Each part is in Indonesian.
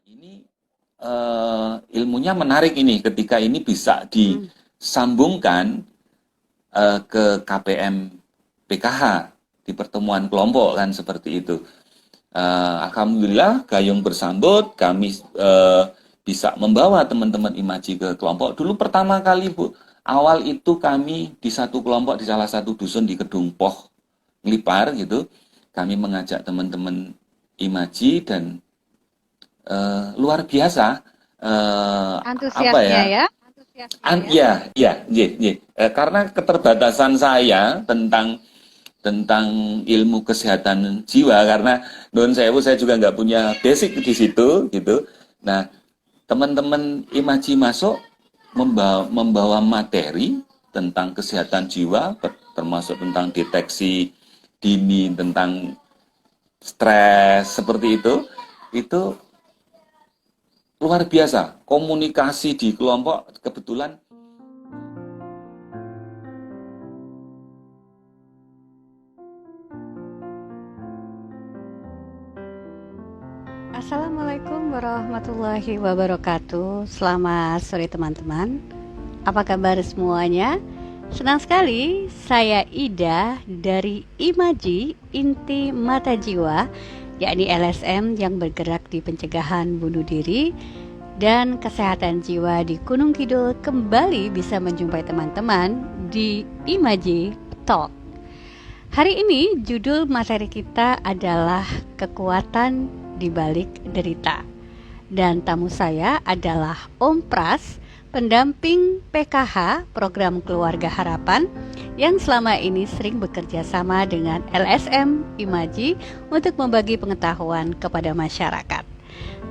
Ini ilmunya menarik ini ketika ini bisa disambungkan ke KPM PKH di pertemuan kelompok kan seperti itu. Alhamdulillah gayung bersambut kami bisa membawa teman-teman Imaji ke kelompok. Dulu pertama kali Bu, awal itu kami di satu kelompok di salah satu dusun di Kedung Poh, Nglipar gitu. Kami mengajak teman-teman Imaji dan luar biasa apa Antusiasnya ya? ya. Karena keterbatasan saya tentang ilmu kesehatan jiwa karena non sewu saya juga nggak punya basic di situ gitu. Nah, teman-teman Imaji masuk membawa materi tentang kesehatan jiwa termasuk tentang deteksi dini tentang stres seperti itu luar biasa. Komunikasi di kelompok kebetulan. Assalamualaikum warahmatullahi wabarakatuh. Selamat sore teman-teman. Apa kabar semuanya? Senang sekali saya Ida dari Imaji Inti Mata Jiwa, yakni LSM yang bergerak di pencegahan bunuh diri dan kesehatan jiwa di Gunung Kidul kembali bisa menjumpai teman-teman di Imaji Talk. Hari ini judul materi kita adalah kekuatan di balik derita. Dan tamu saya adalah Om Pras, pendamping PKH Program Keluarga Harapan yang selama ini sering bekerja sama dengan LSM Imaji untuk membagi pengetahuan kepada masyarakat.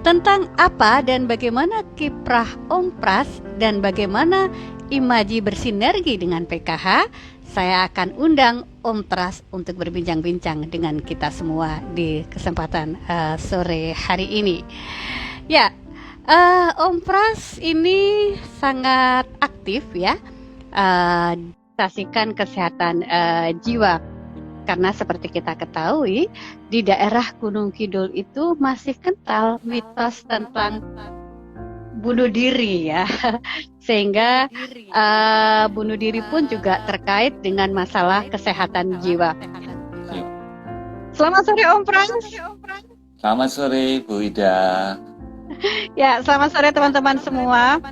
Tentang apa dan bagaimana kiprah Om Pras dan bagaimana Imaji bersinergi dengan PKH, saya akan undang Om Pras untuk berbincang-bincang dengan kita semua di kesempatan sore hari ini. Ya, Om Pras ini sangat aktif ya, saksikan kesehatan jiwa. Karena seperti kita ketahui, di daerah Gunung Kidul itu masih kental mitos tentang bunuh diri ya. Sehingga bunuh diri pun juga terkait dengan masalah kesehatan jiwa. Selamat sore Om Pras. Selamat sore Bu Ida. Ya, selamat sore teman-teman semua.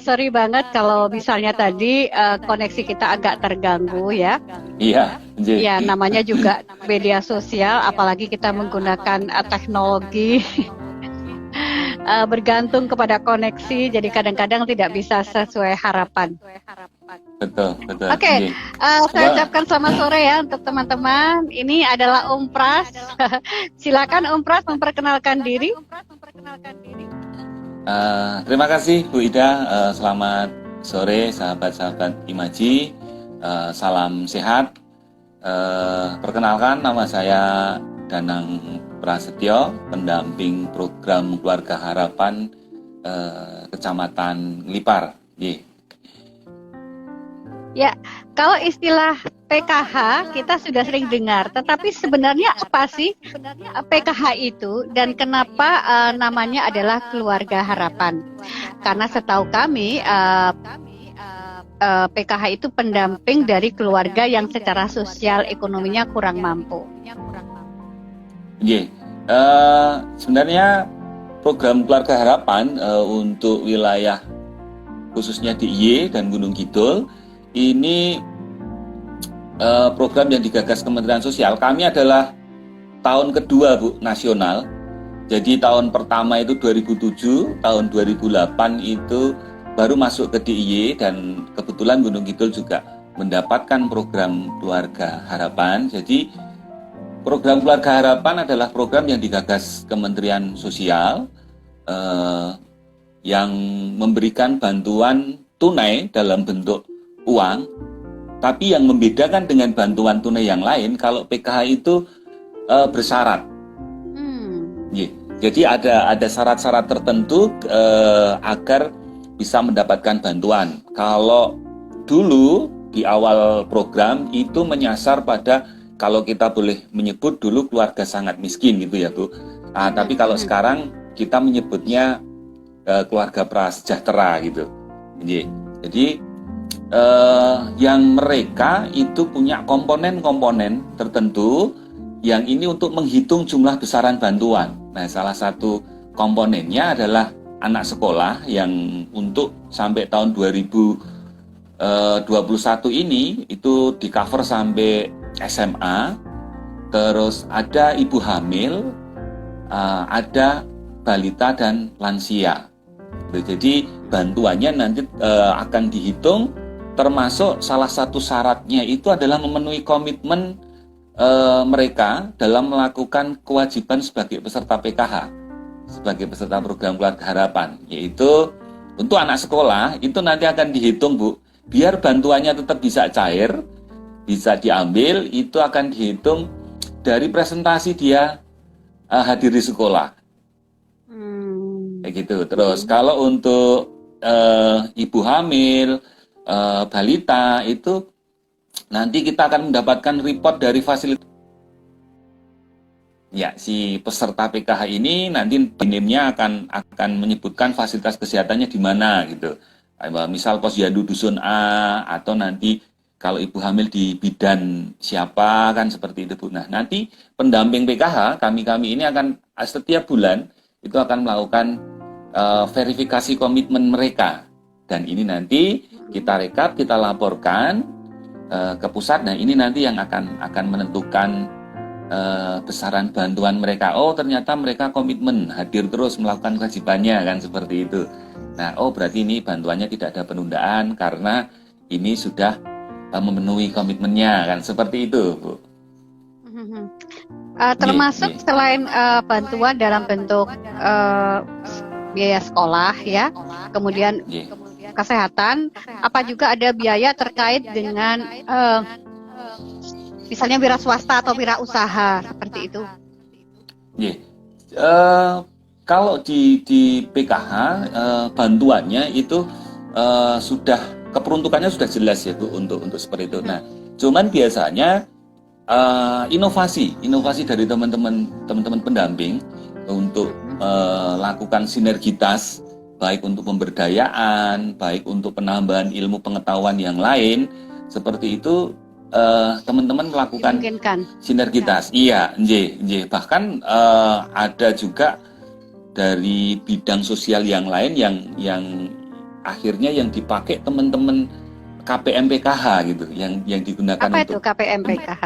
Sorry banget kalau misalnya tadi koneksi kita agak terganggu ya. Iya. Ya, namanya juga media sosial, apalagi kita menggunakan teknologi. Bergantung kepada koneksi, jadi kadang-kadang tidak bisa sesuai harapan. Betul. Oke, saya ucapkan selamat sore ya untuk teman-teman. Ini adalah Om Pras. Silakan Om Pras memperkenalkan diri. Terima kasih Bu Ida. Selamat sore sahabat-sahabat Imaji. Salam sehat. Perkenalkan, nama saya Danang Prasetyo, pendamping program Keluarga Harapan Kecamatan Nglipar. Ya, kalau istilah PKH kita sudah sering dengar, tetapi sebenarnya apa sih PKH itu dan kenapa namanya adalah Keluarga Harapan? Karena setahu kami PKH itu pendamping dari keluarga yang secara sosial ekonominya kurang mampu. Sebenarnya program Keluarga Harapan untuk wilayah khususnya di DIY dan Gunung Kidul ini program yang digagas Kementerian Sosial. Kami adalah tahun kedua Bu nasional. Jadi tahun pertama itu 2007, tahun 2008 itu baru masuk ke DIY dan kebetulan Gunung Kidul juga mendapatkan program Keluarga Harapan. Jadi program Keluarga Harapan adalah program yang digagas Kementerian Sosial yang memberikan bantuan tunai dalam bentuk uang, tapi yang membedakan dengan bantuan tunai yang lain, kalau PKH itu bersyarat. Jadi ada syarat-syarat tertentu agar bisa mendapatkan bantuan. Kalau dulu di awal program itu menyasar pada, kalau kita boleh menyebut dulu, keluarga sangat miskin gitu ya Bu. Tapi kalau sekarang kita menyebutnya keluarga prasejahtera gitu. Jadi yang mereka itu punya komponen-komponen tertentu yang ini untuk menghitung jumlah besaran bantuan. Nah, salah satu komponennya adalah anak sekolah yang untuk sampai tahun 2021 ini itu di cover sampai SMA. Terus ada ibu hamil, ada balita dan lansia. Jadi bantuannya nanti akan dihitung, termasuk salah satu syaratnya itu adalah memenuhi komitmen mereka dalam melakukan kewajiban sebagai peserta PKH, sebagai peserta program Keluarga Harapan, yaitu untuk anak sekolah itu nanti akan dihitung, Bu, biar bantuannya tetap bisa cair, bisa diambil, itu akan dihitung dari presentasi dia hadir di sekolah. Kayak gitu. Terus kalau untuk ibu hamil, balita itu nanti kita akan mendapatkan report dari fasilitas. Ya, si peserta PKH ini nanti NIM-nya akan menyebutkan fasilitas kesehatannya di mana gitu. Misal posyandu dusun A, atau nanti kalau ibu hamil di bidan siapa, kan seperti itu, Bu. Nah, nanti pendamping PKH kami ini akan setiap bulan itu akan melakukan verifikasi komitmen mereka. Dan ini nanti kita rekap, kita laporkan ke pusat. Nah, ini nanti yang akan menentukan besaran bantuan mereka. Oh, ternyata mereka komitmen hadir terus melakukan kewajibannya, kan seperti itu. Nah, oh berarti ini bantuannya tidak ada penundaan karena ini sudah memenuhi komitmennya, kan seperti itu, Bu. Termasuk selain bantuan dalam bentuk biaya sekolah ya, kemudian kesehatan, apa juga ada biaya terkait dengan misalnya wira swasta atau wira usaha seperti itu? Kalau di PKH bantuannya itu sudah keperuntukannya sudah jelas ya, Bu, untuk seperti itu. Nah, cuman biasanya inovasi dari teman-teman pendamping untuk lakukan sinergitas, baik untuk pemberdayaan, baik untuk penambahan ilmu pengetahuan yang lain, seperti itu teman-teman melakukan sinergitas. Iya, bahkan ada juga dari bidang sosial yang lain yang akhirnya yang dipakai teman-teman KPM PKH gitu, yang digunakan. Apa untuk itu KPM PKH?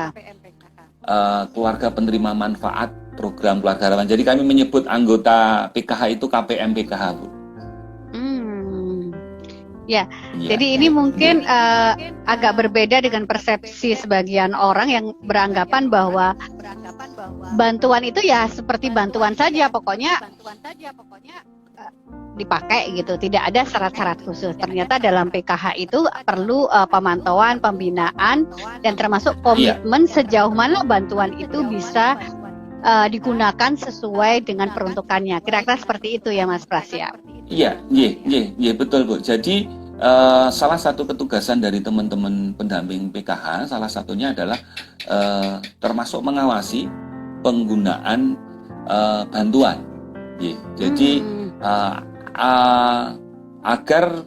Keluarga penerima manfaat program Keluarga Harapan. Jadi kami menyebut anggota PKH itu KPM PKH, Bu. Ya, jadi ini mungkin agak berbeda dengan persepsi sebagian orang yang beranggapan bahwa bantuan itu ya seperti bantuan saja, pokoknya dipakai gitu, tidak ada syarat-syarat khusus. Ternyata dalam PKH itu perlu pemantauan, pembinaan, dan termasuk komitmen sejauh mana bantuan itu bisa digunakan sesuai dengan peruntukannya. Kira-kira seperti itu ya, Mas Prasya? Iya, betul, Bu. Jadi salah satu ketugasan dari teman-teman pendamping PKH, salah satunya adalah termasuk mengawasi penggunaan bantuan. Jadi agar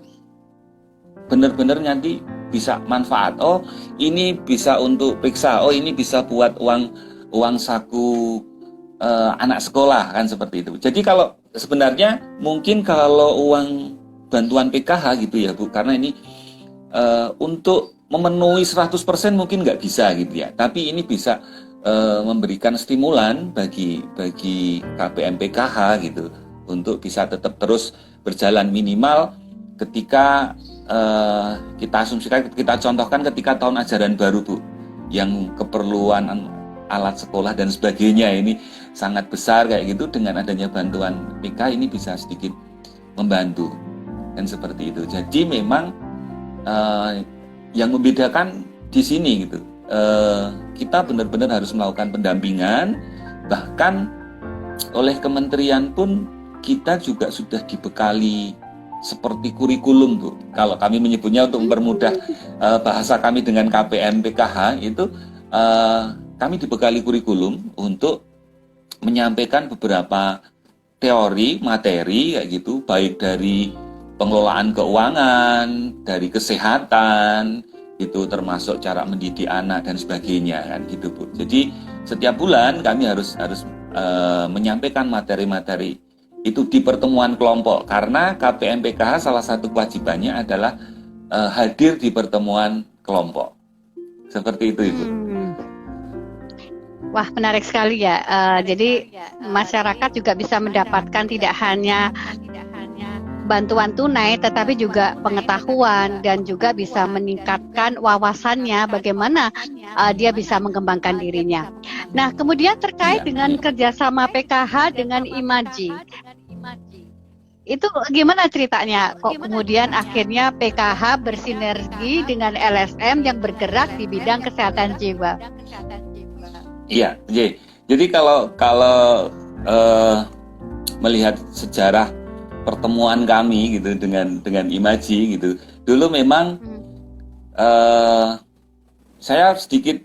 benar-benar nanti bisa manfaat. Oh, ini bisa untuk periksa. Oh, ini bisa buat uang saku anak sekolah, kan seperti itu. Jadi kalau sebenarnya mungkin kalau uang bantuan PKH gitu ya, Bu, karena ini untuk memenuhi 100% mungkin nggak bisa gitu ya. Tapi ini bisa memberikan stimulan bagi KPM PKH gitu untuk bisa tetap terus berjalan, minimal ketika kita asumsikan, kita contohkan ketika tahun ajaran baru, Bu, yang keperluan alat sekolah dan sebagainya ini sangat besar kayak gitu, dengan adanya bantuan PK ini bisa sedikit membantu, dan seperti itu. Jadi memang yang membedakan di sini gitu, kita benar-benar harus melakukan pendampingan, bahkan oleh kementerian pun kita juga sudah dibekali seperti kurikulum, Bu. Kalau kami menyebutnya untuk mempermudah bahasa kami dengan KPM PKH itu, kami dibekali kurikulum untuk menyampaikan beberapa teori, materi kayak gitu, baik dari pengelolaan keuangan, dari kesehatan, gitu, termasuk cara mendidik anak dan sebagainya kan gitu Bu. Jadi setiap bulan kami harus menyampaikan materi-materi itu di pertemuan kelompok karena KPM PKH salah satu kewajibannya adalah hadir di pertemuan kelompok. Seperti itu Ibu. Wah, menarik sekali ya. Jadi masyarakat juga bisa mendapatkan tidak hanya bantuan tunai, tetapi juga pengetahuan dan juga bisa meningkatkan wawasannya bagaimana dia bisa mengembangkan dirinya. Nah, kemudian terkait dengan kerjasama PKH dengan Imaji, itu gimana ceritanya? Kok kemudian akhirnya PKH bersinergi dengan LSM yang bergerak di bidang kesehatan jiwa? Iya, jadi kalau melihat sejarah pertemuan kami gitu dengan Imaji gitu, dulu memang saya sedikit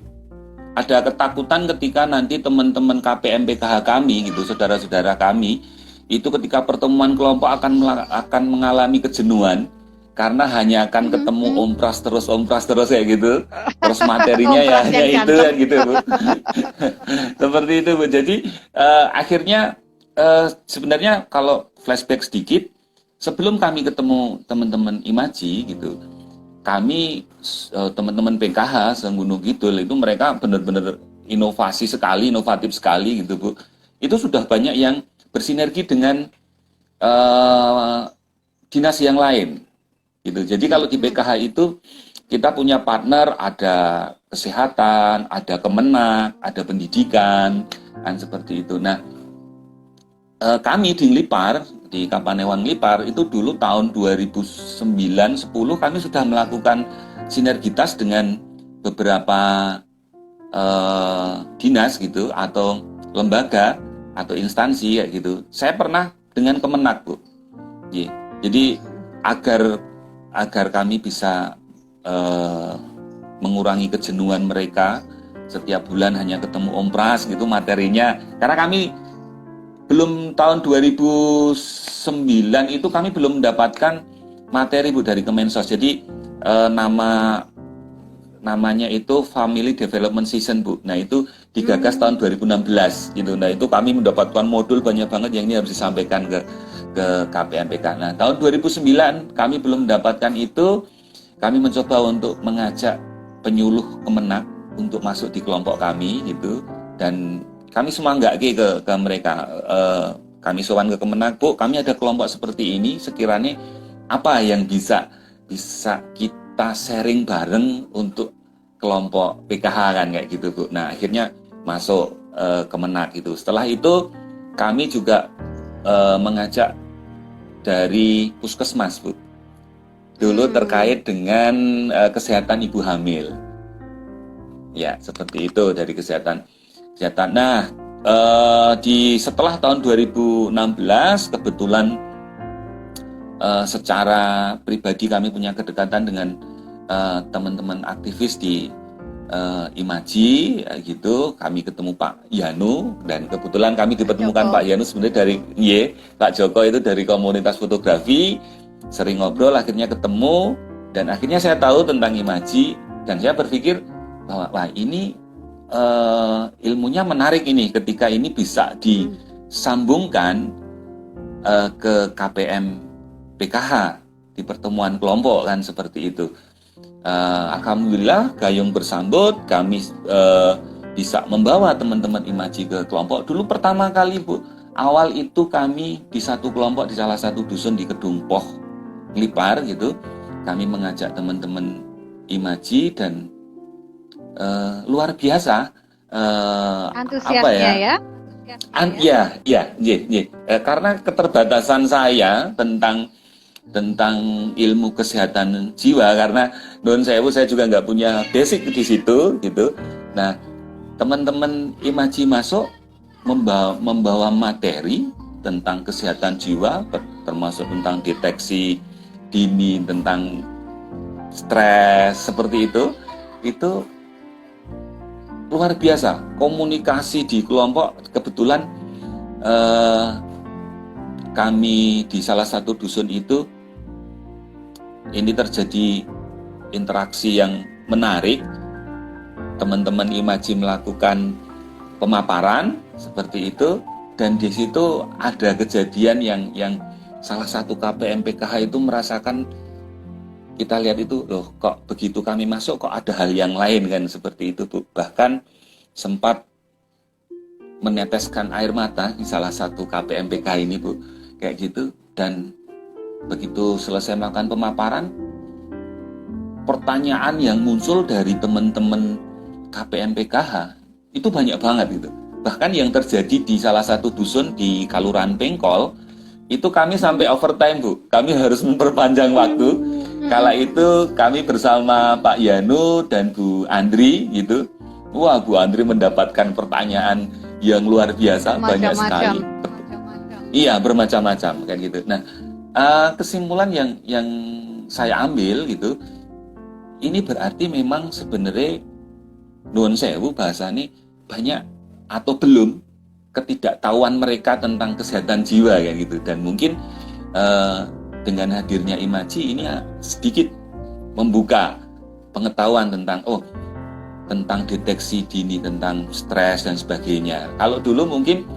ada ketakutan ketika nanti teman-teman KPM PKH kami gitu, saudara-saudara kami itu ketika pertemuan kelompok akan mengalami kejenuhan karena hanya akan ketemu ompras terus kayak gitu, terus materinya ya hanya itu kan gitu Bu. Seperti itu Bu. Jadi akhirnya sebenarnya kalau flashback sedikit, sebelum kami ketemu teman-teman Imaji gitu, kami teman-teman PKH Gunung Kidul itu mereka benar-benar inovatif sekali gitu Bu. Itu sudah banyak yang bersinergi dengan dinas yang lain gitu. Jadi kalau di PKH itu kita punya partner, ada kesehatan, ada Kemenak, ada pendidikan, kan seperti itu. Nah, kami di Nglipar, di Kapanewon Nglipar itu dulu tahun 2009-10 kami sudah melakukan sinergitas dengan beberapa dinas gitu atau lembaga atau instansi kayak gitu. Saya pernah dengan Kemenak Bu. Jadi agar kami bisa mengurangi kejenuhan mereka setiap bulan hanya ketemu ompras gitu materinya, karena kami belum tahun 2009 itu kami belum mendapatkan materi Bu dari Kemensos. Jadi namanya itu Family Development Season Bu. Nah itu digagas tahun 2016 gitu. Nah itu kami mendapatkan modul banyak banget yang ini harus disampaikan ke KPMPK. Nah tahun 2009 kami belum mendapatkan itu. Kami mencoba untuk mengajak penyuluh Kemenak untuk masuk di kelompok kami gitu, dan kami semua nggak ke mereka. Kami sowan ke Kemenak, Bu, kami ada kelompok seperti ini, sekiranya apa yang bisa kita sharing bareng untuk kelompok PKH kan kayak gitu Bu. Nah akhirnya masuk Kemenak itu. Setelah itu kami juga mengajak dari puskesmas Bu. Dulu terkait dengan kesehatan ibu hamil. Ya, seperti itu dari kesehatan. Nah, setelah tahun 2016 kebetulan secara pribadi kami punya kedekatan dengan teman-teman aktivis di Imaji gitu. Kami ketemu Pak Yanu dan kebetulan kami dipertemukan Pak Yanu sebenarnya dari Pak Joko itu dari komunitas fotografi. Sering ngobrol, akhirnya ketemu, dan akhirnya saya tahu tentang Imaji, dan saya berpikir bahwa wah ini ilmunya menarik ini ketika ini bisa disambungkan ke KPM PKH di pertemuan kelompok kan seperti itu. Alhamdulillah gayung bersambut, kami bisa membawa teman-teman Imaji ke kelompok. Dulu pertama kali Bu, awal itu kami di satu kelompok di salah satu dusun di Kedungpoh Nglipar gitu, kami mengajak teman-teman Imaji dan luar biasa antusiasnya karena keterbatasan saya tentang ilmu kesehatan jiwa, karena non sewu saya juga nggak punya basic di situ gitu. Nah teman-teman Imaji masuk membawa materi tentang kesehatan jiwa, termasuk tentang deteksi dini, tentang stres seperti itu luar biasa. Komunikasi di kelompok kebetulan kami di salah satu dusun itu ini terjadi interaksi yang menarik. Teman-teman Imaji melakukan pemaparan seperti itu, dan di situ ada kejadian yang salah satu KPM PKH itu merasakan, kita lihat itu, loh kok begitu kami masuk kok ada hal yang lain kan, seperti itu Bu. Bahkan sempat meneteskan air mata di salah satu KPM PKH ini Bu, kayak gitu. Dan begitu selesai melakukan pemaparan, pertanyaan yang muncul dari teman-teman KPM PKH itu banyak banget gitu. Bahkan yang terjadi di salah satu dusun di Kalurahan Pengkol itu kami sampai overtime Bu. Kami harus memperpanjang waktu. Kala itu kami bersama Pak Yanu dan Bu Andri gitu. Wah, Bu Andri mendapatkan pertanyaan yang luar biasa, banyak sekali. Iya, bermacam-macam kan gitu. Nah, kesimpulan yang saya ambil gitu, ini berarti memang sebenarnya nuwun sewu bahasa ini banyak atau belum ketidaktahuan mereka tentang kesehatan jiwa kayak gitu. Dan mungkin dengan hadirnya Imaji ini sedikit membuka pengetahuan tentang deteksi dini tentang stres dan sebagainya. Kalau dulu mungkin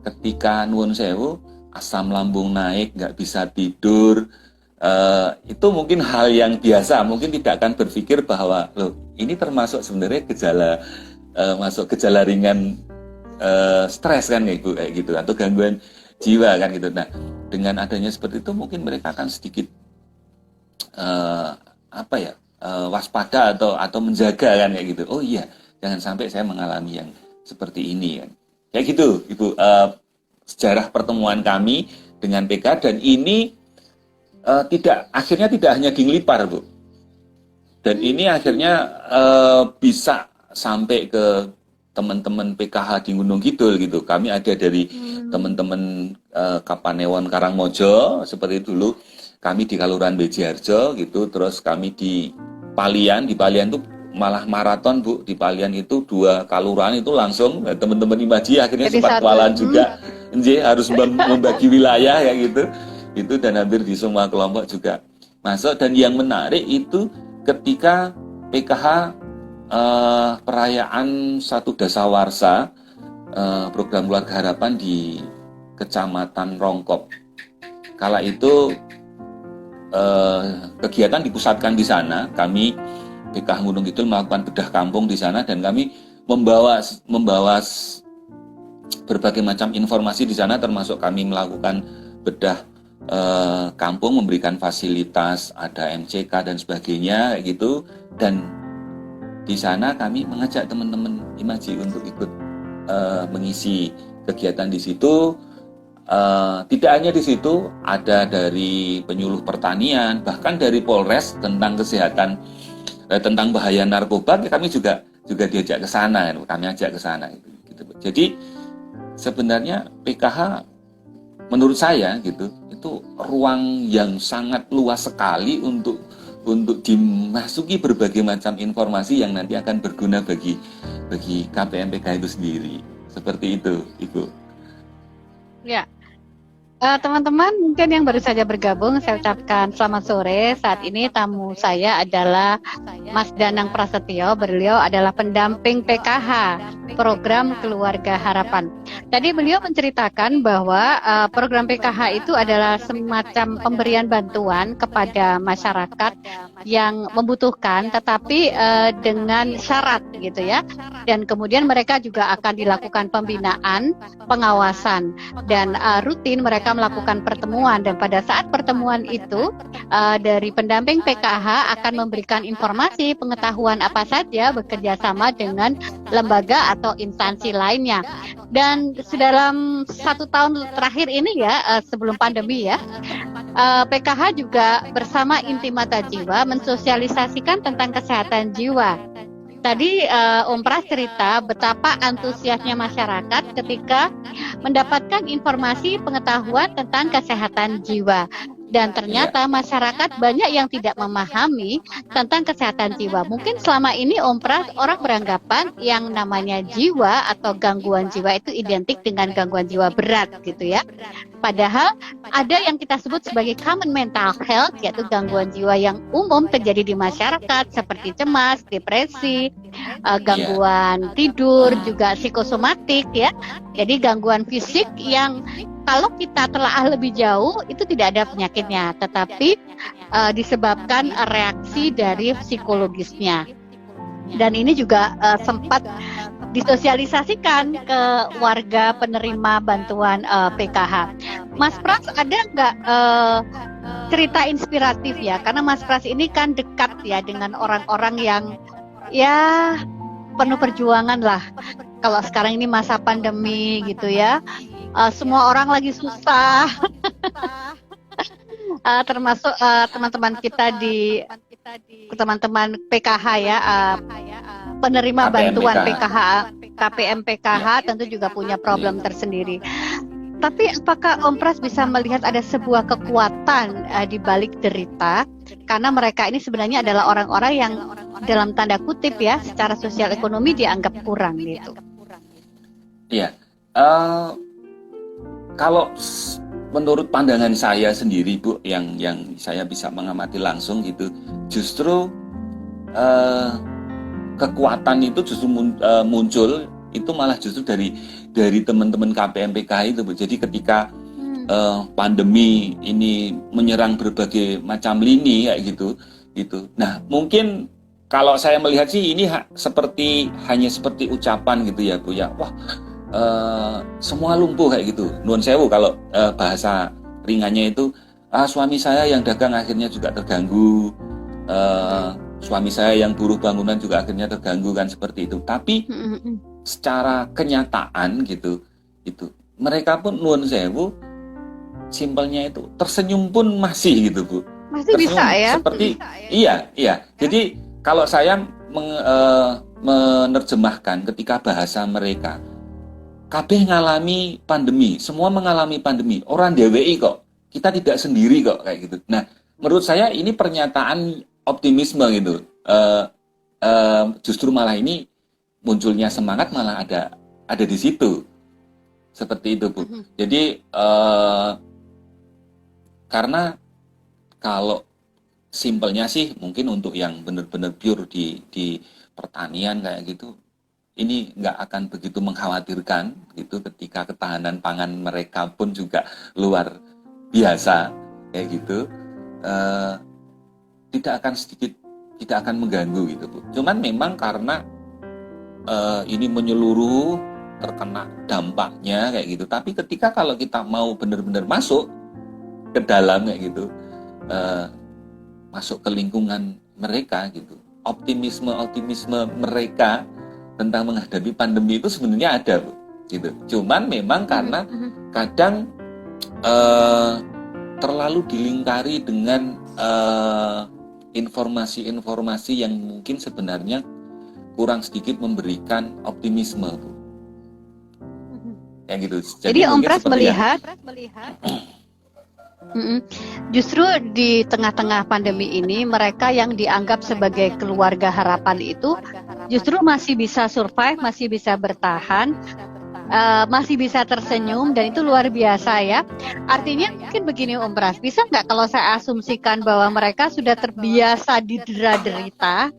ketika nuwun sewu asam lambung naik, nggak bisa tidur, itu mungkin hal yang biasa. Mungkin tidak akan berpikir bahwa loh ini termasuk sebenarnya masuk gejala ringan stres kan Ibu, kayak gitu, atau gangguan jiwa kan gitu. Nah, dengan adanya seperti itu mungkin mereka akan sedikit waspada atau menjaga kan kayak gitu. Oh iya, jangan sampai saya mengalami yang seperti ini kan. Kayak gitu Ibu, sejarah pertemuan kami dengan PK, dan ini akhirnya tidak hanya di Nglipar Bu. Dan ini akhirnya bisa sampai ke teman-teman PKH di Gunung Kidul gitu. Kami ada dari teman-teman Kapanewon Karangmojo seperti dulu. Kami di Kalurahan Bejiharjo gitu. Terus kami di Palian itu malah maraton Bu. Di Palian itu 2 kalurahan itu langsung teman-teman Imaji akhirnya sempat kewalahan juga. Harus membagi wilayah kayak gitu. Itu dan hampir di semua kelompok juga masuk. Dan yang menarik itu ketika PKH perayaan Satu Dasawarsa, program Keluarga Harapan di Kecamatan Rongkop. Kala itu kegiatan dipusatkan di sana. Kami PKH Gunung Kidul melakukan bedah kampung di sana, dan kami membawa berbagai macam informasi di sana, termasuk kami melakukan bedah kampung, memberikan fasilitas, ada MCK dan sebagainya gitu. Dan di sana kami mengajak teman-teman Imaji untuk ikut mengisi kegiatan di situ. Tidak hanya di situ, ada dari penyuluh pertanian, bahkan dari Polres tentang kesehatan, tentang bahaya narkoba. Kami juga diajak ke sana, kami ajak ke sana gitu. Jadi sebenarnya PKH menurut saya gitu, itu ruang yang sangat luas sekali untuk dimasuki berbagai macam informasi yang nanti akan berguna bagi KPM PKH itu sendiri. Seperti itu, Ibu. Ya. Teman-teman mungkin yang baru saja bergabung, saya ucapkan selamat sore. Saat ini tamu saya adalah Mas Danang Prasetyo. Beliau adalah pendamping PKH, program Keluarga Harapan. Tadi beliau menceritakan bahwa program PKH itu adalah semacam pemberian bantuan kepada masyarakat yang membutuhkan, tetapi dengan syarat gitu ya. Dan kemudian mereka juga akan dilakukan pembinaan, pengawasan, dan rutin mereka melakukan pertemuan. Dan pada saat pertemuan itu dari pendamping PKH akan memberikan informasi, pengetahuan apa saja, bekerja sama dengan lembaga atau instansi lainnya. Dan dalam 1 tahun terakhir ini ya, sebelum pandemi ya, PKH juga bersama Intimata Jiwa mensosialisasikan tentang kesehatan jiwa. Tadi Om Pras cerita betapa antusiasnya masyarakat ketika mendapatkan informasi pengetahuan tentang kesehatan jiwa. Dan ternyata masyarakat banyak yang tidak memahami tentang kesehatan jiwa. Mungkin selama ini Om Pras orang beranggapan yang namanya jiwa atau gangguan jiwa itu identik dengan gangguan jiwa berat gitu ya. Padahal ada yang kita sebut sebagai common mental health, yaitu gangguan jiwa yang umum terjadi di masyarakat seperti cemas, depresi, gangguan tidur, juga psikosomatik ya. Jadi gangguan fisik yang kalau kita telaah lebih jauh itu tidak ada penyakitnya, tetapi disebabkan reaksi dari psikologisnya. Dan ini juga sempat disosialisasikan ke warga penerima bantuan PKH. Mas Pras, ada nggak cerita inspiratif ya? Karena Mas Pras ini kan dekat ya dengan orang-orang yang ya penuh perjuangan lah. Kalau sekarang ini masa pandemi gitu ya, semua orang lagi susah. Termasuk teman-teman kita di teman-teman PKH ya, penerima bantuan PKH, KPM PKH tentu juga punya problem tersendiri. Tapi apakah Om Pras bisa melihat ada sebuah kekuatan di balik derita? Karena mereka ini sebenarnya adalah orang-orang yang dalam tanda kutip ya, secara sosial ekonomi dianggap kurang gitu. Iya, kalau menurut pandangan saya sendiri Bu, yang saya bisa mengamati langsung gitu, justru kekuatan itu justru muncul itu malah justru dari teman-teman KPM PKH itu Bu. Jadi ketika pandemi ini menyerang berbagai macam lini kayak gitu. Nah mungkin kalau saya melihat sih ini hanya seperti ucapan gitu ya Bu ya. Wah, semua lumpuh kayak gitu. Nuwun sewu kalau bahasa ringannya itu, suami saya yang dagang akhirnya juga terganggu, suami saya yang buruh bangunan juga akhirnya terganggu kan seperti itu. Tapi secara kenyataan gitu, itu mereka pun nuwun sewu, simpelnya itu tersenyum pun masih gitu Bu. Masih tersenyum, bisa ya? Seperti iya. Jadi kalau saya menerjemahkan ketika bahasa mereka, kabeh ngalami pandemi, semua mengalami pandemi. Orang DWI kok, kita tidak sendiri kok kayak gitu. Nah, menurut saya ini pernyataan optimisme gitu. Justru malah ini munculnya semangat malah ada di situ, seperti itu Bu. Jadi karena kalau simpelnya sih mungkin untuk yang benar-benar pure di pertanian kayak gitu, ini nggak akan begitu mengkhawatirkan gitu ketika ketahanan pangan mereka pun juga luar biasa kayak gitu, tidak akan mengganggu gitu Bu. Cuman memang karena ini menyeluruh, terkena dampaknya kayak gitu. Tapi ketika kalau kita mau benar-benar masuk ke dalam kayak gitu, masuk ke lingkungan mereka gitu, optimisme mereka tentang menghadapi pandemi itu sebenarnya ada Bu, gitu. Cuman memang karena kadang terlalu dilingkari dengan informasi-informasi yang mungkin sebenarnya kurang sedikit memberikan optimisme Bu. Kayak gitu. Jadi Om Pras melihat justru di tengah-tengah pandemi ini mereka yang dianggap sebagai keluarga harapan itu justru masih bisa survive, masih bisa bertahan, masih bisa tersenyum, dan itu luar biasa ya. Artinya mungkin begini Om Pras, bisa nggak kalau saya asumsikan bahwa mereka sudah terbiasa didera-derita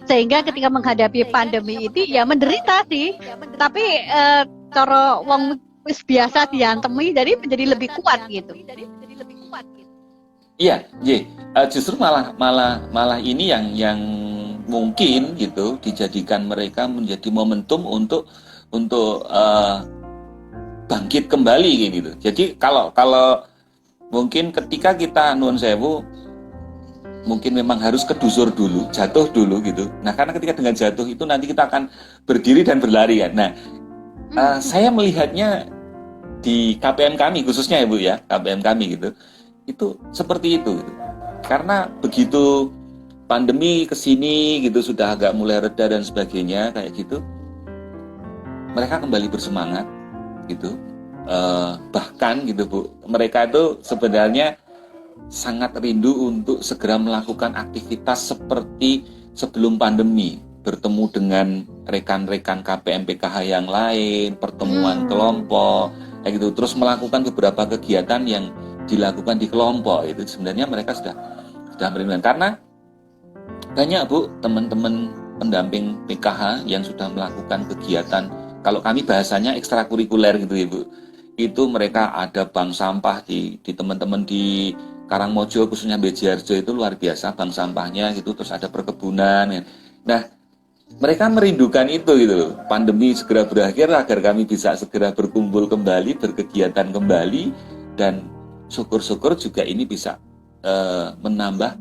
sehingga ketika menghadapi pandemi ini ya menderita sih, tapi cara wong wis biasa diantemi jadi menjadi lebih kuat gitu. Iya, justru malah ini yang mungkin gitu dijadikan mereka menjadi momentum untuk bangkit kembali gitu. Jadi kalau mungkin ketika kita nuwun sewu mungkin memang harus kedusur dulu, jatuh dulu gitu. Nah, karena ketika dengan jatuh itu nanti kita akan berdiri dan berlari kan. Nah, saya melihatnya di KPM kami khususnya ya Bu ya, KPM kami gitu. Itu seperti itu gitu. Karena begitu pandemi kesini gitu sudah agak mulai reda dan sebagainya kayak gitu, mereka kembali bersemangat gitu. Bahkan gitu Bu, mereka itu sebenarnya sangat rindu untuk segera melakukan aktivitas seperti sebelum pandemi, bertemu dengan rekan-rekan KPM PKH yang lain, pertemuan kelompok, kayak gitu. Terus melakukan beberapa kegiatan yang dilakukan di kelompok itu sebenarnya mereka sudah merindukan, karena banyak Bu teman-teman pendamping PKH yang sudah melakukan kegiatan, kalau kami bahasanya ekstrakurikuler gitu ya Bu. Itu mereka ada bank sampah di teman-teman di Karangmojo, khususnya Bejiarjo itu luar biasa bank sampahnya gitu, terus ada perkebunan ya. Nah, mereka merindukan itu gitu loh. Pandemi segera berakhir agar kami bisa segera berkumpul kembali, berkegiatan kembali, dan syukur-syukur juga ini bisa menambah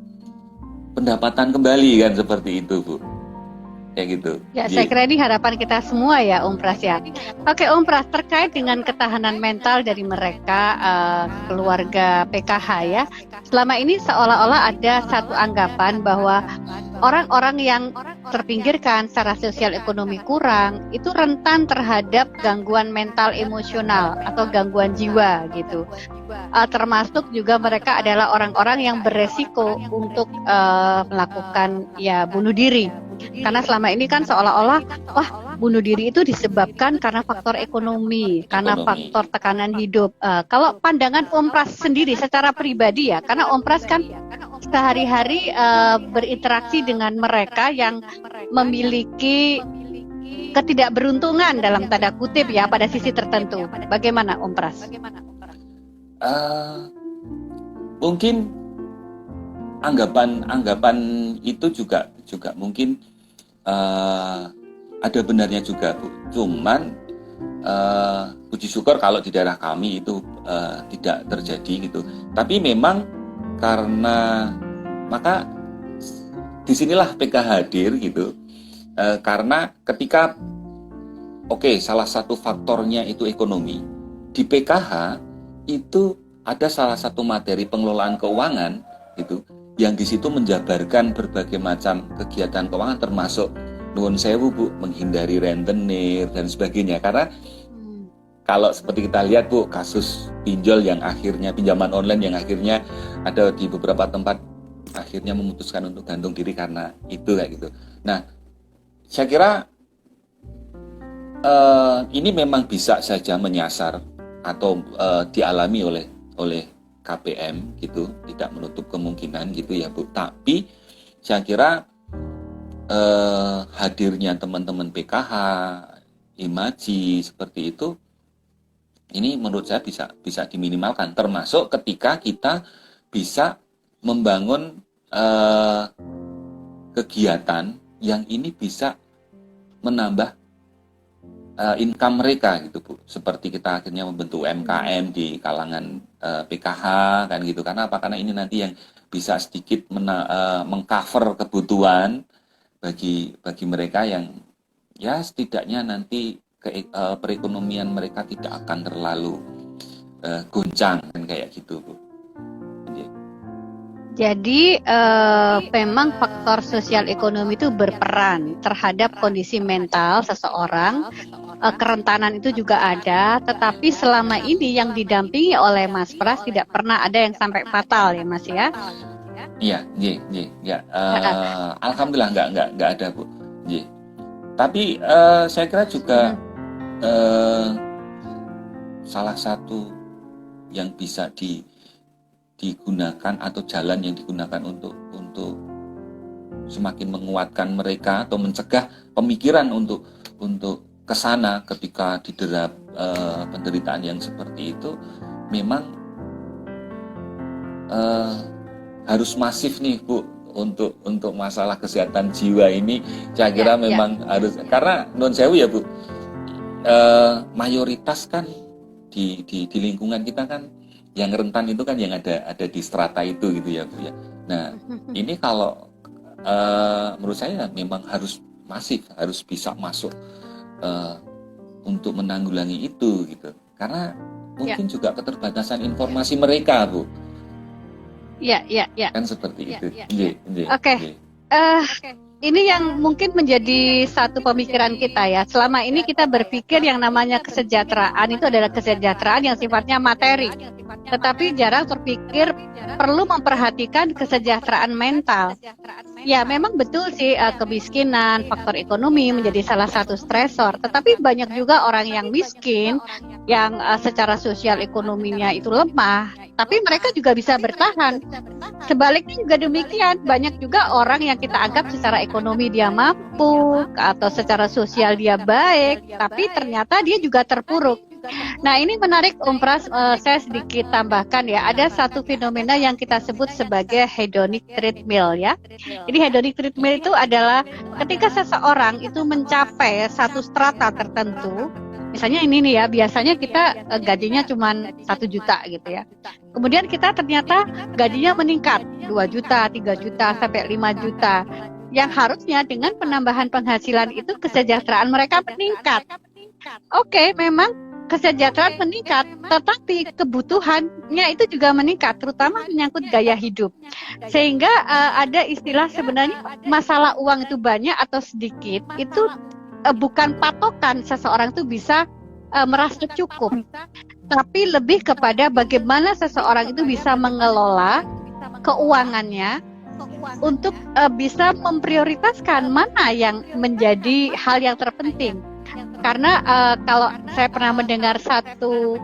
pendapatan kembali kan, seperti itu Bu. Kayak gitu. Ya, saya kira ini harapan kita semua ya, Om Pras ya. Oke, Om Pras, terkait dengan ketahanan mental dari mereka, keluarga PKH ya. Selama ini seolah-olah ada satu anggapan bahwa orang-orang yang terpinggirkan secara sosial ekonomi kurang, itu rentan terhadap gangguan mental emosional atau gangguan jiwa gitu. Termasuk juga mereka adalah orang-orang yang beresiko untuk melakukan ya bunuh diri. Karena selama ini kan seolah-olah wah bunuh diri itu disebabkan karena faktor ekonomi, karena faktor tekanan hidup. Kalau pandangan Om Pras sendiri secara pribadi ya, karena Om Pras kan sehari-hari berinteraksi dengan mereka yang memiliki ketidakberuntungan dalam tanda kutip ya pada sisi tertentu. Bagaimana Om Pras? Mungkin anggapan itu juga mungkin ada benarnya juga Bu. Cuman puji syukur kalau di daerah kami itu tidak terjadi gitu. Tapi memang karena maka disinilah PKH hadir gitu. Karena ketika salah satu faktornya itu ekonomi, di PKH itu ada salah satu materi pengelolaan keuangan gitu, yang di situ menjabarkan berbagai macam kegiatan keuangan, termasuk nuwun sewu Bu, menghindari rentenir dan sebagainya. Karena kalau seperti kita lihat Bu, kasus pinjol yang akhirnya pinjaman online yang akhirnya ada di beberapa tempat akhirnya memutuskan untuk gantung diri karena itu kayak gitu. Nah, saya kira ini memang bisa saja menyasar atau dialami oleh KPM gitu, tidak menutup kemungkinan gitu ya Bu. Tapi saya kira hadirnya teman-teman PKH, Imaji seperti itu, ini menurut saya bisa diminimalkan, termasuk ketika kita bisa membangun kegiatan yang ini bisa menambah income mereka gitu Bu. Seperti kita akhirnya membentuk UMKM di kalangan PKH kan gitu. Karena apa? Karena ini nanti yang bisa sedikit mengcover kebutuhan bagi mereka yang ya setidaknya nanti perekonomian mereka tidak akan terlalu goncang kan kayak gitu Bu. Jadi memang faktor sosial ekonomi itu berperan terhadap kondisi mental seseorang. Kerentanan itu juga ada, tetapi selama ini yang didampingi oleh Mas Pras tidak pernah ada yang sampai fatal ya Mas ya? Iya, ya. Alhamdulillah nggak ada Bu. Tapi saya kira juga salah satu yang bisa digunakan atau jalan yang digunakan untuk semakin menguatkan mereka atau mencegah pemikiran untuk kesana ketika didera penderitaan yang seperti itu, memang harus masif nih Bu untuk masalah kesehatan jiwa ini. Saya kira memang harus, karena non sewu ya Bu, mayoritas kan di lingkungan kita kan yang rentan itu kan yang ada di strata itu gitu ya Bu ya. Nah ini kalau menurut saya memang harus masif, harus bisa masuk untuk menanggulangi itu gitu. Karena mungkin juga keterbatasan informasi mereka Bu. Ya. Kan seperti itu. Oke. ini yang mungkin menjadi satu pemikiran kita ya. Selama ini kita berpikir yang namanya kesejahteraan itu adalah kesejahteraan yang sifatnya materi. Tetapi jarang terpikir perlu memperhatikan kesejahteraan mental. Ya, memang betul sih kemiskinan, faktor ekonomi menjadi salah satu stresor. Tetapi banyak juga orang yang miskin, yang secara sosial ekonominya itu lemah, tapi mereka juga bisa bertahan. Sebaliknya juga demikian, banyak juga orang yang kita anggap secara ekonomi dia mampu atau secara sosial dia baik, tapi ternyata dia juga terpuruk. Nah, ini menarik Om Pras, saya sedikit tambahkan ya, ada satu fenomena yang kita sebut sebagai hedonic treadmill ya. Jadi hedonic treadmill itu adalah ketika seseorang itu mencapai satu strata tertentu. Misalnya ini nih ya, biasanya kita gajinya cuma 1 juta gitu ya. Kemudian kita ternyata gajinya meningkat 2 juta, 3 juta, sampai 5 juta. Yang harusnya dengan penambahan penghasilan itu kesejahteraan mereka meningkat. Oke, memang kesejahteraan meningkat, tetapi kebutuhannya itu juga meningkat, terutama menyangkut gaya hidup. Sehingga ada istilah sebenarnya masalah uang itu banyak atau sedikit, itu bukan patokan seseorang itu bisa merasa cukup, tapi lebih kepada bagaimana seseorang itu bisa mengelola keuangannya untuk bisa memprioritaskan mana yang menjadi hal yang terpenting. Karena kalau saya pernah mendengar satu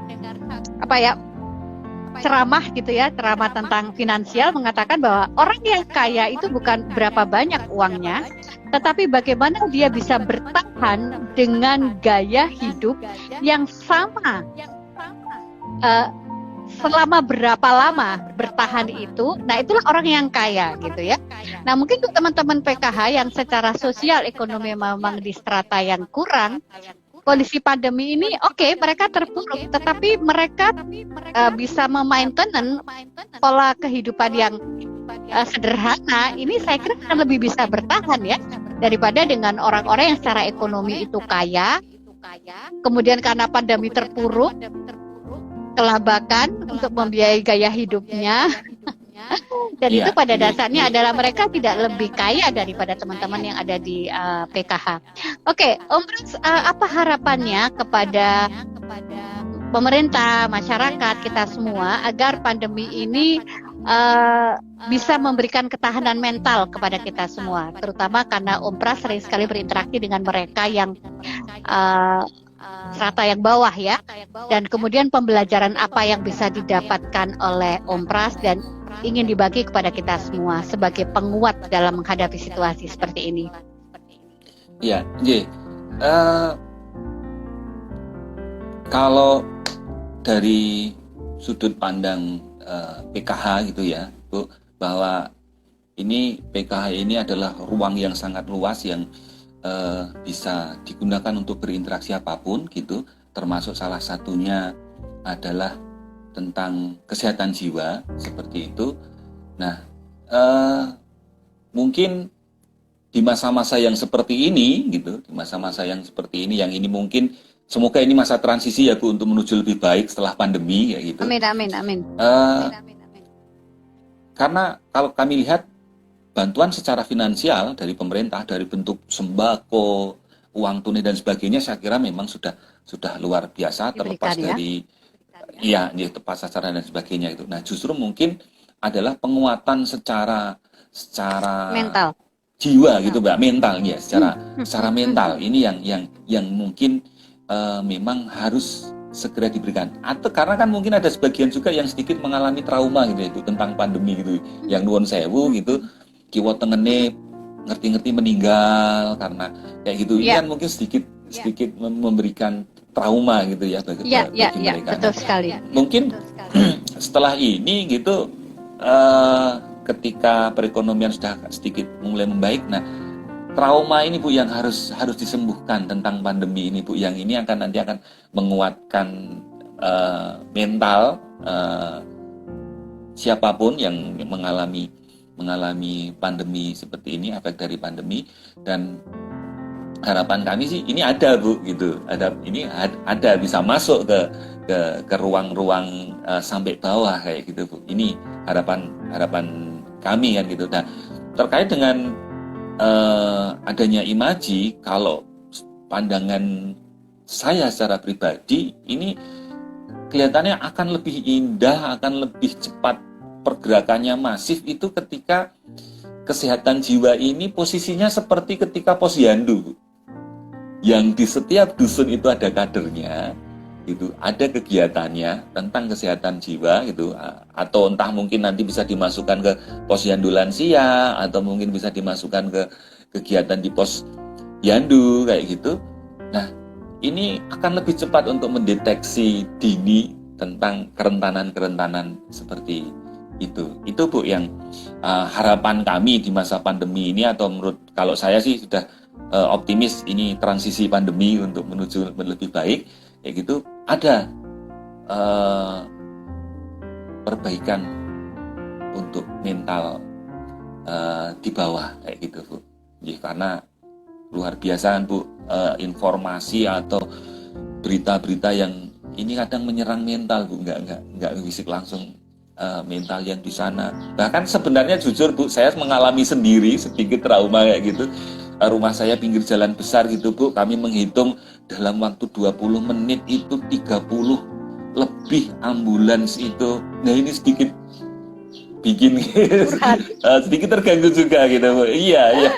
ceramah gitu ya, ceramah tentang finansial mengatakan bahwa orang yang kaya itu bukan berapa banyak uangnya, tetapi bagaimana dia bisa bertahan dengan gaya hidup yang sama selama berapa lama bertahan itu. Nah, itulah orang yang kaya gitu ya. Nah, mungkin untuk teman-teman PKH yang secara sosial ekonomi memang di strata yang kurang, kondisi pandemi ini mereka terpuruk, tetapi mereka bisa memainten pola kehidupan yang sederhana. Ini saya kira akan lebih bisa bertahan ya daripada dengan orang-orang yang secara ekonomi itu kaya, kemudian karena pandemi terpuruk, kelabakan untuk membiayai gaya hidupnya. Dan itu pada dasarnya adalah mereka tidak lebih kaya daripada teman-teman yang ada di PKH. Oke, Om Pras, apa harapannya kepada pemerintah, masyarakat, kita semua agar pandemi ini bisa memberikan ketahanan mental kepada kita semua, terutama karena Om Pras sering sekali berinteraksi dengan mereka yang strata yang bawah ya, dan kemudian pembelajaran apa yang bisa didapatkan oleh Om Pras dan ingin dibagi kepada kita semua sebagai penguat dalam menghadapi situasi seperti ini. Ya, kalau dari sudut pandang PKH gitu ya, Bu, bahwa ini PKH ini adalah ruang yang sangat luas yang bisa digunakan untuk berinteraksi apapun gitu, termasuk salah satunya adalah tentang kesehatan jiwa seperti itu. Nah, mungkin di masa-masa yang seperti ini gitu, di masa-masa yang seperti ini, yang ini mungkin semoga ini masa transisi ya Bu, untuk menuju lebih baik setelah pandemi ya gitu. Amin, amin, amin. Karena kalau kami lihat bantuan secara finansial dari pemerintah, dari bentuk sembako, uang tunai dan sebagainya, saya kira memang sudah luar biasa, terlepas dari tepat sasaran dan sebagainya itu. Nah, justru mungkin adalah penguatan secara mental, jiwa gitu Mbak, mentalnya secara mental ini yang mungkin memang harus segera diberikan. Atau karena kan mungkin ada sebagian juga yang sedikit mengalami trauma gitu itu tentang pandemi gitu, yang nuwun sewu gitu, kiwa tengene ngerti-ngerti meninggal karena kayak gitu. Ini kan mungkin sedikit memberikan trauma gitu ya bagi mereka. Betul sekali. Mungkin setelah ini gitu, ketika perekonomian sudah sedikit mulai membaik, nah trauma ini Bu yang harus disembuhkan tentang pandemi ini Bu, yang ini nanti akan menguatkan mental siapapun yang mengalami pandemi seperti ini, efek dari pandemi. Dan harapan kami sih ini ada Bu gitu, ada bisa masuk ke ruang-ruang sampai bawah kayak gitu Bu. Ini harapan kami kan gitu. Nah, terkait dengan adanya Imaji, kalau pandangan saya secara pribadi, ini kelihatannya akan lebih indah, akan lebih cepat pergerakannya masif itu ketika kesehatan jiwa ini posisinya seperti ketika posyandu, yang di setiap dusun itu ada kadernya, itu ada kegiatannya tentang kesehatan jiwa gitu, atau entah mungkin nanti bisa dimasukkan ke posyandu lansia, atau mungkin bisa dimasukkan ke kegiatan di posyandu kayak gitu. Nah, ini akan lebih cepat untuk mendeteksi dini tentang kerentanan-kerentanan seperti itu. Itu Bu yang harapan kami di masa pandemi ini, atau menurut kalau saya sih sudah optimis ini transisi pandemi untuk menuju lebih baik kayak gitu, ada perbaikan untuk mental di bawah kayak gitu Bu. Jadi karena luar biasa Bu, informasi atau berita-berita yang ini kadang menyerang mental Bu, nggak fisik langsung, mental yang di sana. Bahkan sebenarnya jujur Bu, saya mengalami sendiri sedikit trauma kayak gitu. Rumah saya pinggir jalan besar gitu Bu, kami menghitung dalam waktu 20 menit itu 30 lebih ambulans itu. Nah ini sedikit bikin sedikit terganggu juga gitu Bu. Iya.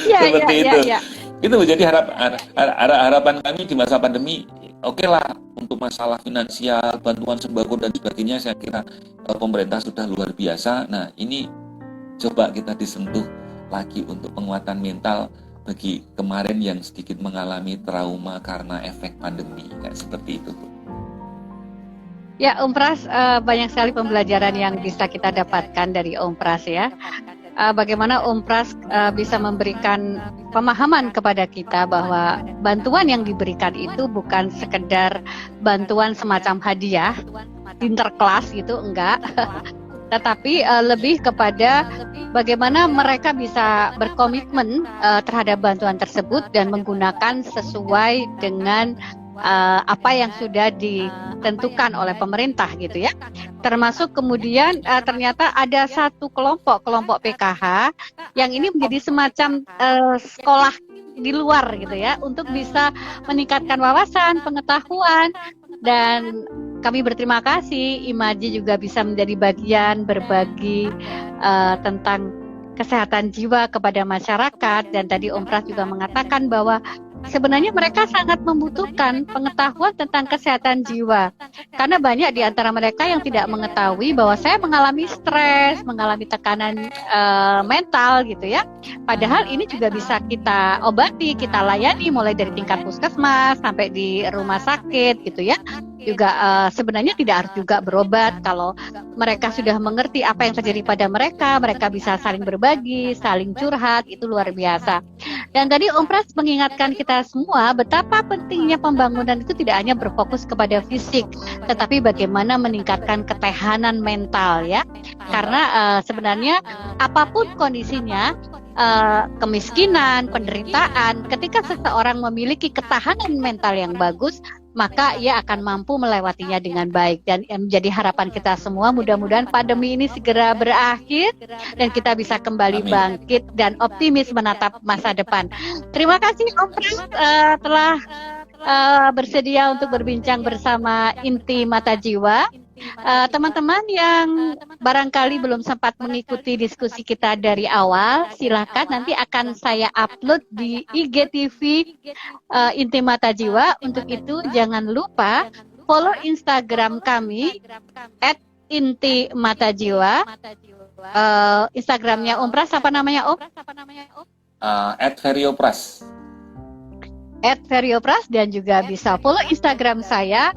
Seperti itu. Itu menjadi harapan kami di masa pandemi. Oke lah, untuk masalah finansial, bantuan sembako dan sebagainya, saya kira pemerintah sudah luar biasa. Nah, ini coba kita disentuh lagi untuk penguatan mental bagi kemarin yang sedikit mengalami trauma karena efek pandemi, kayak seperti itu, Bu. Ya, Om Pras, banyak sekali pembelajaran yang bisa kita dapatkan dari Om Pras ya. Bagaimana Om Pras bisa memberikan pemahaman kepada kita bahwa bantuan yang diberikan itu bukan sekedar bantuan semacam hadiah, interkelas gitu, enggak. Tetapi lebih kepada bagaimana mereka bisa berkomitmen terhadap bantuan tersebut dan menggunakan sesuai dengan apa yang sudah ditentukan oleh pemerintah gitu ya. Termasuk kemudian ternyata ada satu kelompok PKH yang ini menjadi semacam sekolah di luar gitu ya, untuk bisa meningkatkan wawasan, pengetahuan, dan kami berterima kasih Imaji juga bisa menjadi bagian berbagi tentang kesehatan jiwa kepada masyarakat. Dan tadi Om Pras juga mengatakan bahwa sebenarnya mereka sangat membutuhkan pengetahuan tentang kesehatan jiwa, karena banyak di antara mereka yang tidak mengetahui bahwa saya mengalami stres, mengalami tekanan mental gitu ya. Padahal ini juga bisa kita obati, kita layani mulai dari tingkat puskesmas sampai di rumah sakit gitu ya. Juga sebenarnya tidak harus juga berobat. Kalau mereka sudah mengerti apa yang terjadi pada mereka, mereka bisa saling berbagi, saling curhat, itu luar biasa. Dan tadi Om Pras mengingatkan kita semua betapa pentingnya pembangunan itu tidak hanya berfokus kepada fisik, tetapi bagaimana meningkatkan ketahanan mental ya. Karena sebenarnya apapun kondisinya, kemiskinan, penderitaan, ketika seseorang memiliki ketahanan mental yang bagus, maka ia akan mampu melewatinya dengan baik. Dan menjadi harapan kita semua, mudah-mudahan pandemi ini segera berakhir dan kita bisa kembali bangkit dan optimis menatap masa depan. Terima kasih Om Pras telah bersedia untuk berbincang bersama Inti Mata Jiwa. Teman-teman yang barangkali belum sempat mengikuti diskusi kita dari awal, silakan, nanti akan saya upload di IGTV Inti Mata Jiwa. Untuk itu jangan lupa follow Instagram kami @intimatajiwa. Instagramnya Om Pras apa namanya Om? @veriopras. @veriopras, dan juga bisa follow Instagram saya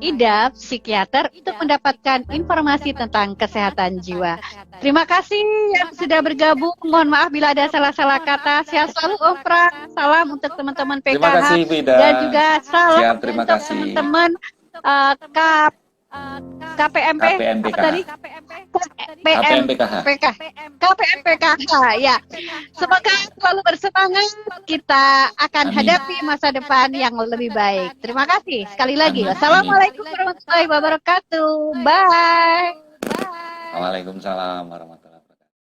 @ida psikiater untuk mendapatkan informasi tentang kesehatan jiwa. Terima kasih yang sudah bergabung. Mohon maaf bila ada salah-salah kata. Sehat selalu Om Pras. Salam untuk teman-teman PKH. Terima kasih Vida. Dan juga salam Siap, terima untuk kasih. teman-teman KPMP KPMPKH. tadi? KPMPKH ya. Semoga selalu bersemangat, kita akan hadapi masa depan yang lebih baik. Terima kasih sekali lagi. Wassalamualaikum warahmatullahi wabarakatuh. Bye. Waalaikumsalam warahmatullahi wabarakatuh.